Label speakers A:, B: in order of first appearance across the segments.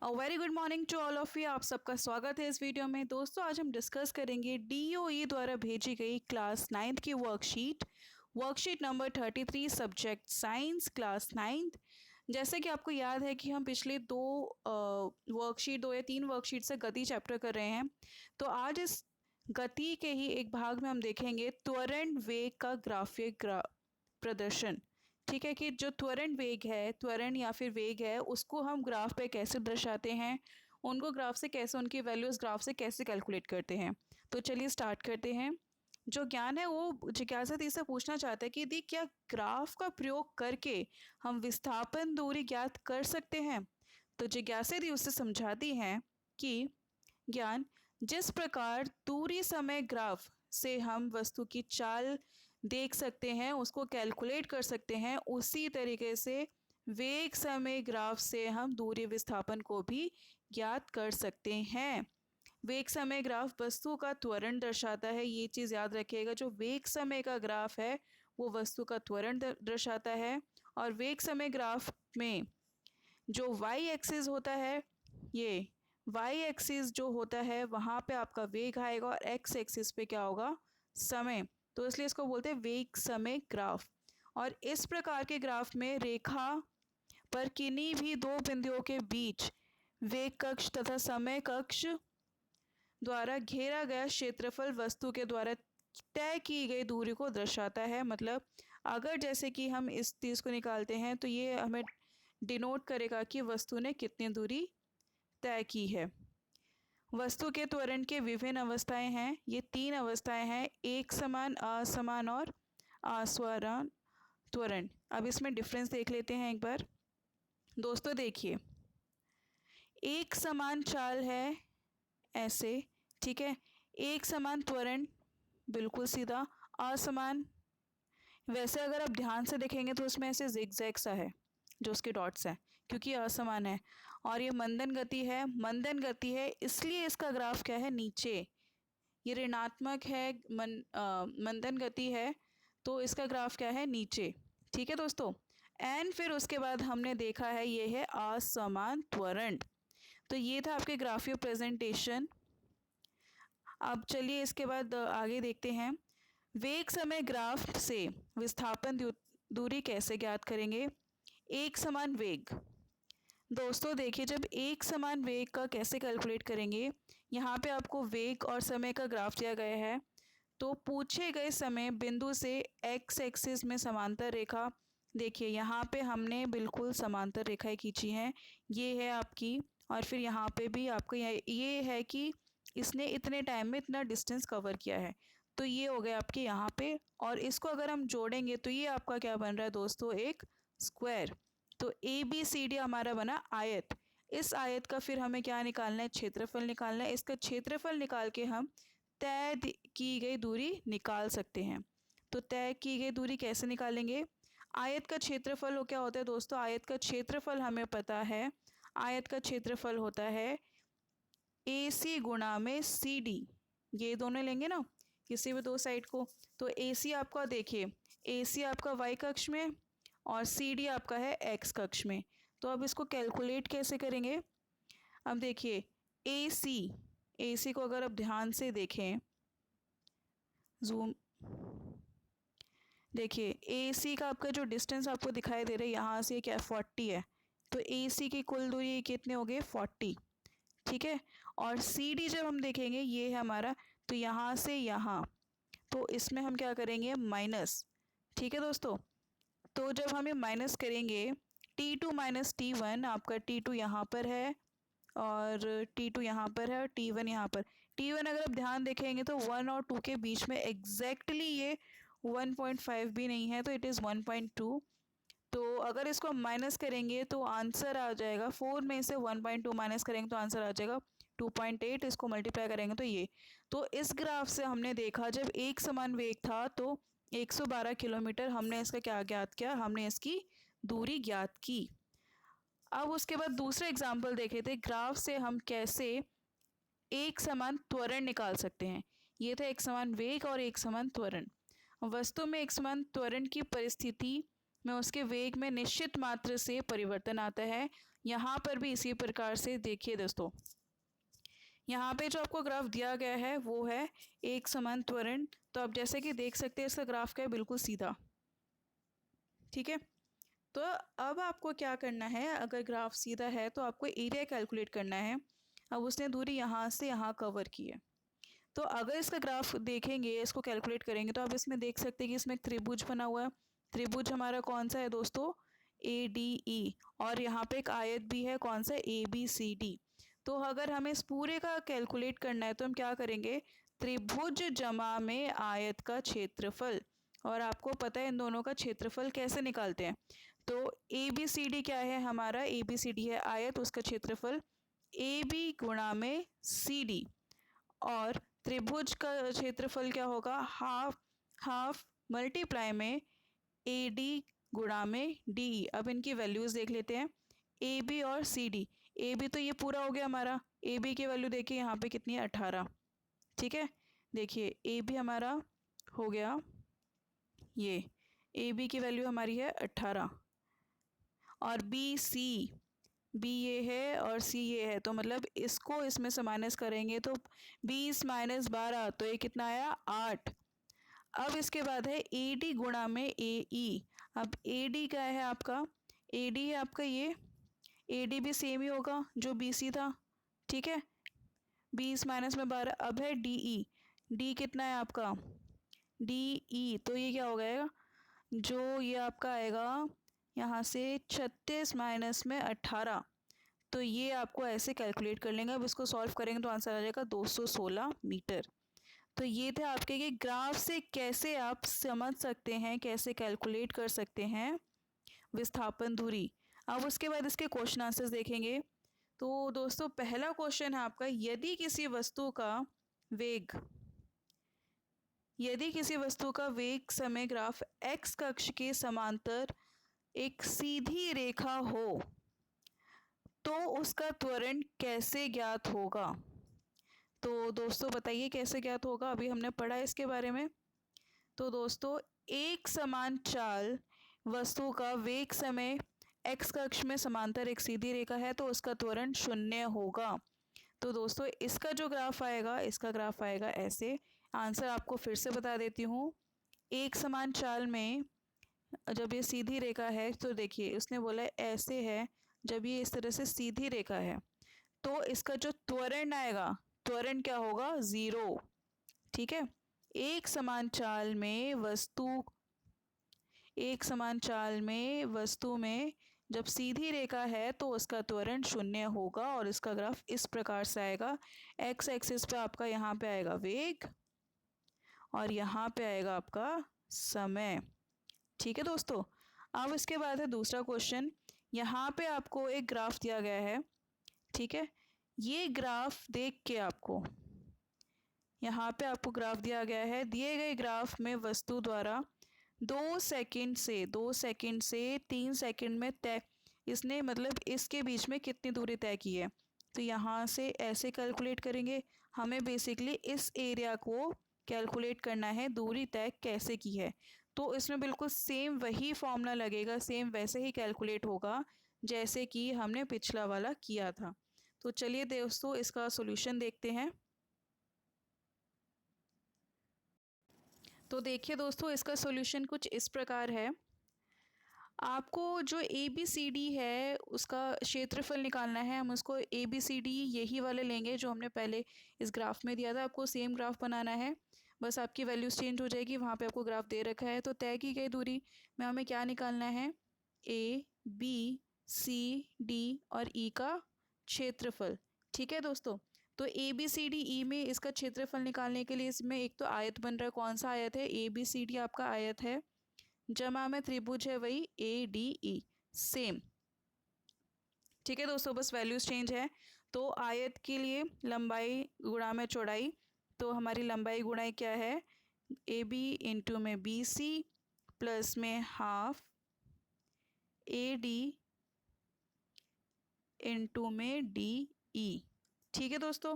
A: Very good morning to all of you. आप सबका स्वागत है इस वीडियो में। दोस्तों आज हम डिस्कस करेंगे डीओई द्वारा भेजी गई क्लास 9th की worksheet number 33 subject science class 9th। जैसे कि आपको याद है कि हम पिछले दो या तीन वर्कशीट से गति चैप्टर कर रहे हैं, तो आज इस गति के ही एक भाग में हम देखेंगे त्वरण वेग का ग्राफिक प्रदर्शन। ठीक है कि जो त्वरण या फिर वेग है उसको हम ग्राफ पे कैसे दर्शाते हैं, उनको ग्राफ से कैसे, उनकी वैल्यूज़ ग्राफ से कैसे कैलकुलेट करते हैं। तो चलिए स्टार्ट करते हैं। जो ज्ञान है वो जिज्ञासा दी से पूछना चाहता है कि दी क्या ग्राफ का प्रयोग करके हम विस्थापन दूरी ज्ञात कर सकते हैं। तो जिज्ञासा दी उससे समझाती हैं कि ज्ञान जिस प्रकार दूरी समय ग्राफ से हम वस्तु की चाल देख सकते हैं, उसको कैलकुलेट कर सकते हैं, उसी तरीके से वेग समय ग्राफ से हम दूरी विस्थापन को भी ज्ञात कर सकते हैं। वेग समय ग्राफ वस्तु का त्वरण दर्शाता है, ये चीज़ याद रखिएगा। जो वेग समय का ग्राफ है वो वस्तु का त्वरण दर्शाता है। और वेग समय ग्राफ में जो वाई एक्सिस होता है, ये वाई एक्सिस जो होता है वहाँ पे आपका वेग आएगा और एक्स एक्सिस पे क्या होगा, समय। तो इसलिए इसको बोलते हैं वेग समय ग्राफ। और इस प्रकार के ग्राफ में रेखा पर किन्हीं भी दो बिंदुओं के बीच वेग कक्ष तथा समय कक्ष द्वारा घेरा गया क्षेत्रफल वस्तु के द्वारा तय की गई दूरी को दर्शाता है। मतलब अगर जैसे कि हम इस चीज़ को निकालते हैं तो ये हमें डिनोट करेगा कि वस्तु ने कितनी दूरी तय की है। वस्तु के त्वरण के विभिन्न अवस्थाएं हैं, ये तीन अवस्थाएं हैं, एक समान, असमान और असमान त्वरण। अब इसमें डिफरेंस देख लेते हैं एक बार। दोस्तों देखिए, एक समान चाल है ऐसे, ठीक है, एक समान त्वरण बिल्कुल सीधा, असमान वैसे अगर आप ध्यान से देखेंगे तो उसमें ऐसे जिगजैग सा है जो उसके डॉट्स हैं, क्योंकि असमान है। और ये मंदन गति है इसलिए इसका ग्राफ क्या है, नीचे। ये ऋणात्मक है, मंदन गति है तो इसका ग्राफ क्या है, नीचे। ठीक है दोस्तों। एंड फिर उसके बाद हमने देखा है ये है असमान त्वरण। तो ये था आपके ग्राफीय प्रेजेंटेशन। अब चलिए इसके बाद आगे देखते हैं। वेग समय ग्राफ से विस्थापन दूरी कैसे ज्ञात करेंगे। एक समान वेग, दोस्तों देखिए, जब एक समान वेग का कैसे कैलकुलेट करेंगे। यहाँ पे आपको वेग और समय का ग्राफ दिया गया है, तो पूछे गए समय बिंदु से एक्स एक्सिस में समांतर रेखा, देखिए यहाँ पे हमने बिल्कुल समांतर रेखाएं खींची हैं, ये है आपकी। और फिर यहाँ पे भी आपको ये है कि इसने इतने टाइम में इतना डिस्टेंस कवर किया है, तो ये हो गया आपके यहाँ पे। और इसको अगर हम जोड़ेंगे तो ये आपका क्या बन रहा है दोस्तों, एक स्क्वायर। तो ए बी सी डी हमारा बना आयत। इस आयत का फिर हमें क्या निकालना है, क्षेत्रफल निकालना है। इसका क्षेत्रफल निकाल के हम तय की गई दूरी निकाल सकते हैं। तो तय की गई दूरी कैसे निकालेंगे। आयत का क्षेत्रफल हो क्या होता है दोस्तों, आयत का क्षेत्रफल हमें पता है, आयत का क्षेत्रफल होता है ए सी गुणा में सी डी। ये दोनों लेंगे ना किसी भी दो साइड को, तो ए सी आपका देखिए, ए सी आपका वाई कक्ष में और सी डी आपका है एक्स कक्ष में। तो अब इसको कैलकुलेट कैसे करेंगे। अब देखिए ए सी को अगर आप ध्यान से देखें, जूम, देखिए ए सी का आपका जो डिस्टेंस आपको दिखाई दे रहा है यहाँ से क्या 40 है, तो ए सी की कुल दूरी कितने हो गए 40। ठीक है। और सी डी जब हम देखेंगे ये है हमारा, तो यहाँ से यहाँ, तो इसमें हम क्या करेंगे माइनस। ठीक है दोस्तों। तो जब हम ये माइनस करेंगे T2 माइनस T1, आपका T2 यहाँ पर है और T2 यहाँ पर है और T1 यहाँ पर। T1 अगर आप ध्यान देखेंगे तो 1 और 2 के बीच में एग्जैक्टली ये 1.5 भी नहीं है, तो इट इज़ 1.2। तो अगर इसको माइनस करेंगे तो आंसर आ जाएगा, 4 में से 1.2 माइनस करेंगे तो आंसर आ जाएगा 2.8। इसको मल्टीप्लाई करेंगे तो ये। तो इस ग्राफ से हमने देखा जब एक समान वेग था तो 112 किलोमीटर हमने इसका क्या ज्ञात किया, हमने इसकी दूरी ज्ञात की। अब उसके बाद दूसरा एग्जाम्पल देखे थे, ग्राफ से हम कैसे एक समान त्वरण निकाल सकते हैं। ये था एक समान वेग और एक समान त्वरण। वस्तु में एक समान त्वरण की परिस्थिति में उसके वेग में निश्चित मात्रा से परिवर्तन आता है, यहाँ पर भी इसी प्रकार से देखिए दोस्तों, यहाँ पे जो आपको ग्राफ दिया गया है वो है एक समान त्वरण। तो आप जैसे कि देख सकते हैं इसका ग्राफ क्या है, बिल्कुल सीधा। ठीक है, तो अब आपको क्या करना है, अगर ग्राफ सीधा है तो आपको एरिया कैलकुलेट करना है। अब उसने दूरी यहाँ से यहाँ कवर की है, तो अगर इसका ग्राफ देखेंगे, इसको कैलकुलेट करेंगे, तो आप इसमें देख सकते हैं कि इसमें एक त्रिभुज बना हुआ है। त्रिभुज हमारा कौन सा है दोस्तों, ए डी ई। और यहाँ पे एक आयत भी है, कौन सा, ए बी सी डी। तो अगर हमें इस पूरे का कैलकुलेट करना है तो हम क्या करेंगे, त्रिभुज जमा में आयत का क्षेत्रफल। और आपको पता है इन दोनों का क्षेत्रफल कैसे निकालते हैं। तो ए बी सी डी क्या है हमारा, ए बी सी डी है आयत, उसका क्षेत्रफल ए बी गुणा में सी डी। और त्रिभुज का क्षेत्रफल क्या होगा, हाफ हाफ मल्टीप्लाई में ए डी गुणा में डी। अब इनकी वैल्यूज देख लेते हैं, ए बी और सी डी। ए बी तो ये पूरा हो गया हमारा, ए बी की वैल्यू देखिए यहाँ पे कितनी है, 18। ठीक है, देखिए ए बी हमारा हो गया, ये ए बी की वैल्यू हमारी है 18। और बी सी, बी ये है और सी ये है, तो मतलब इसको इसमें से माइनस करेंगे तो 20 माइनस 12, तो ये कितना आया, 8। अब इसके बाद है ए डी गुणा में ए ई। अब ए डी क्या है आपका, ए डी है आपका ये, ए डी भी सेम ही होगा जो बी सी था। ठीक है, 20 माइनस में 12। अब है डी ई, डी कितना है आपका, डी ई, तो ये क्या हो गया, जो ये आपका आएगा यहाँ से 36 माइनस में 18। तो ये आपको ऐसे कैलकुलेट कर लेंगे। अब इसको सॉल्व करेंगे तो आंसर आ जाएगा 216 मीटर। तो ये थे आपके कि ग्राफ से कैसे आप समझ सकते हैं, कैसे कैलकुलेट कर सकते हैं विस्थापन दूरी। अब उसके बाद इसके क्वेश्चन आंसर्स देखेंगे। तो दोस्तों पहला क्वेश्चन है आपका, यदि किसी वस्तु का वेग समय ग्राफ x अक्ष के समांतर एक सीधी रेखा हो तो उसका त्वरण कैसे ज्ञात होगा। तो दोस्तों बताइए कैसे ज्ञात होगा, अभी हमने पढ़ा इसके बारे में। तो दोस्तों एक समान चाल वस्तु का वेग समय x अक्ष में समांतर एक सीधी रेखा है तो उसका त्वरण 0 होगा। तो दोस्तों इसका जो ग्राफ आएगा, इसका ग्राफ आएगा ऐसे। आंसर आपको फिर से बता देती हूँ। एक समान चाल में जब ये सीधी रेखा है, तो देखिए उसने बोला ऐसे है, जब ये इस तरह से सीधी रेखा है तो इसका जो त्वरण आएगा, त्वरण क्या होगा, 0। ठीक है, एक समान चाल में वस्तु में जब सीधी रेखा है तो उसका त्वरण 0 होगा। और इसका ग्राफ इस प्रकार से आएगा, एक्स एक्सिस पे आपका यहाँ पे आएगा वेग और यहाँ पे आएगा आपका समय। ठीक है दोस्तों, अब इसके बाद है दूसरा क्वेश्चन। यहाँ पे आपको एक ग्राफ दिया गया है। ठीक है, ये ग्राफ देख के आपको, यहाँ पे आपको ग्राफ दिया गया है, दिए गए ग्राफ में वस्तु द्वारा 2 सेकंड से 3 सेकंड में तय, इसने मतलब इसके बीच में कितनी दूरी तय की है। तो यहाँ से ऐसे कैलकुलेट करेंगे, हमें बेसिकली इस एरिया को कैलकुलेट करना है, दूरी तय कैसे की है। तो इसमें बिल्कुल सेम वही फॉर्मूला लगेगा, सेम वैसे ही कैलकुलेट होगा जैसे कि हमने पिछला वाला किया था। तो चलिए दोस्तों इसका सॉल्यूशन देखते हैं। तो देखिए दोस्तों इसका सॉल्यूशन कुछ इस प्रकार है। आपको जो ए बी सी डी है उसका क्षेत्रफल निकालना है। हम उसको ए बी सी डी यही वाले लेंगे जो हमने पहले इस ग्राफ में दिया था। आपको सेम ग्राफ बनाना है, बस आपकी वैल्यूज चेंज हो जाएगी। वहाँ पे आपको ग्राफ दे रखा है, तो तय की गई दूरी में हमें क्या निकालना है, ए बी सी डी और ई का क्षेत्रफल। ठीक है दोस्तों, तो ए बी सी डी ई में इसका क्षेत्रफल निकालने के लिए इसमें एक तो आयत बन रहा है, कौन सा आयत है, ए बी सी डी आपका आयत है, जमा में त्रिभुज है वही ए डी ई, सेम। ठीक है दोस्तों, बस वैल्यूज चेंज है। तो आयत के लिए लंबाई गुणा में चौड़ाई, तो हमारी लंबाई गुणाई क्या है, ए बी इंटू में बी सी प्लस में हाफ ए डी इंटू में डी ई। ठीक है दोस्तों,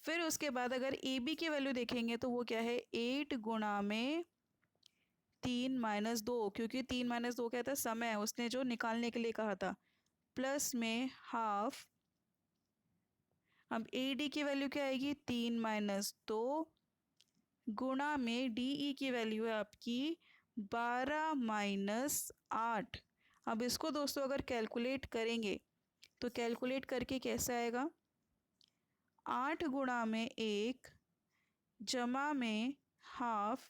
A: फिर उसके बाद अगर ए बी की वैल्यू देखेंगे तो वो क्या है, 8 गुणा में 3 माइनस 2, क्योंकि 3 माइनस 2 क्या था, समय, उसने जो निकालने के लिए कहा था। प्लस में हाफ, अब ए डी की वैल्यू क्या आएगी 3 माइनस 2 गुणा में डी ई की वैल्यू है आपकी 12 माइनस 8। अब इसको दोस्तों अगर कैलकुलेट करेंगे तो कैलकुलेट करके कैसे आएगा, 8 गुणा में 1 जमा में हाफ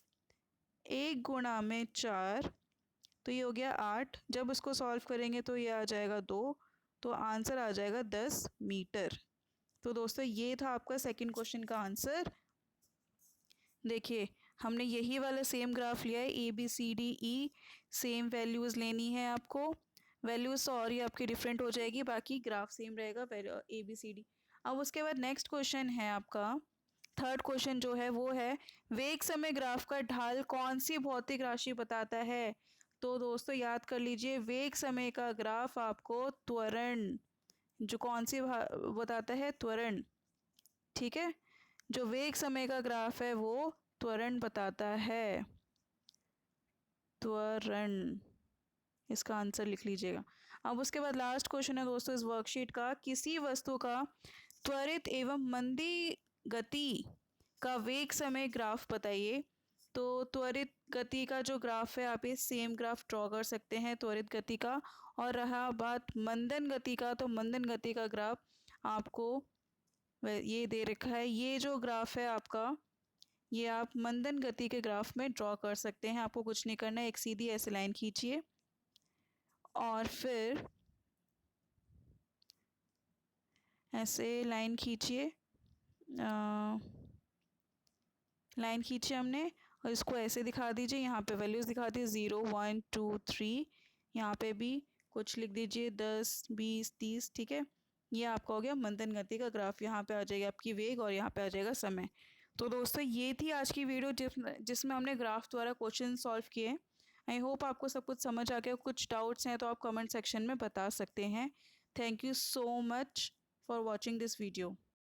A: 1 गुणा में 4, तो ये हो गया 8। जब इसको सॉल्व करेंगे तो ये आ जाएगा 2, तो आंसर आ जाएगा 10 मीटर। तो दोस्तों ये था आपका सेकंड क्वेश्चन का आंसर। देखिए हमने यही वाला सेम ग्राफ लिया है, A B C D E, same values लेनी है आपको। वैल्यूज़ सॉरी आपकी डिफरेंट हो जाएगी, बाकी ग्राफ सेम रहेगा ए बी सी डी। अब उसके बाद नेक्स्ट क्वेश्चन है आपका, थर्ड क्वेश्चन जो है वो है वेग समय ग्राफ का ढाल कौन सी भौतिक राशि बताता है। तो दोस्तों याद कर लीजिए, वेग समय का ग्राफ आपको त्वरण जो कौन सी बताता है, त्वरण। ठीक है, जो वेग समय का ग्राफ है वो त्वरण बताता है, त्वरण। इसका आंसर लिख लीजिएगा। अब उसके बाद लास्ट क्वेश्चन है दोस्तों इस वर्कशीट का, किसी वस्तु का त्वरित एवं मंदी गति का वेग समय ग्राफ बताइए। तो त्वरित गति का जो ग्राफ है आप ये सेम ग्राफ ड्रॉ कर सकते हैं त्वरित गति का। और रहा बात मंदन गति का, तो मंदन गति का ग्राफ आपको ये दे रखा है, ये जो ग्राफ है आपका ये आप मंदन गति के ग्राफ में ड्रॉ कर सकते हैं। आपको कुछ नहीं करना है, एक सीधी ऐसे लाइन खींचिए और फिर ऐसे लाइन खींचिए, लाइन खींचिए हमने और इसको ऐसे दिखा दीजिए, यहाँ पे वैल्यूज़ दिखा दीजिए 0 1 2 3, यहाँ पे भी कुछ लिख दीजिए 10 20 30। ठीक है, ये आपका हो गया मंदन गति का ग्राफ। यहाँ पे आ जाएगी आपकी वेग और यहाँ पे आ जाएगा समय। तो दोस्तों ये थी आज की वीडियो जिसमें हमने ग्राफ द्वारा क्वेश्चन सॉल्व किए। आई होप आपको सब कुछ समझ आ गया। कुछ डाउट्स हैं तो आप कमेंट सेक्शन में बता सकते हैं। Thank you so much for watching this video.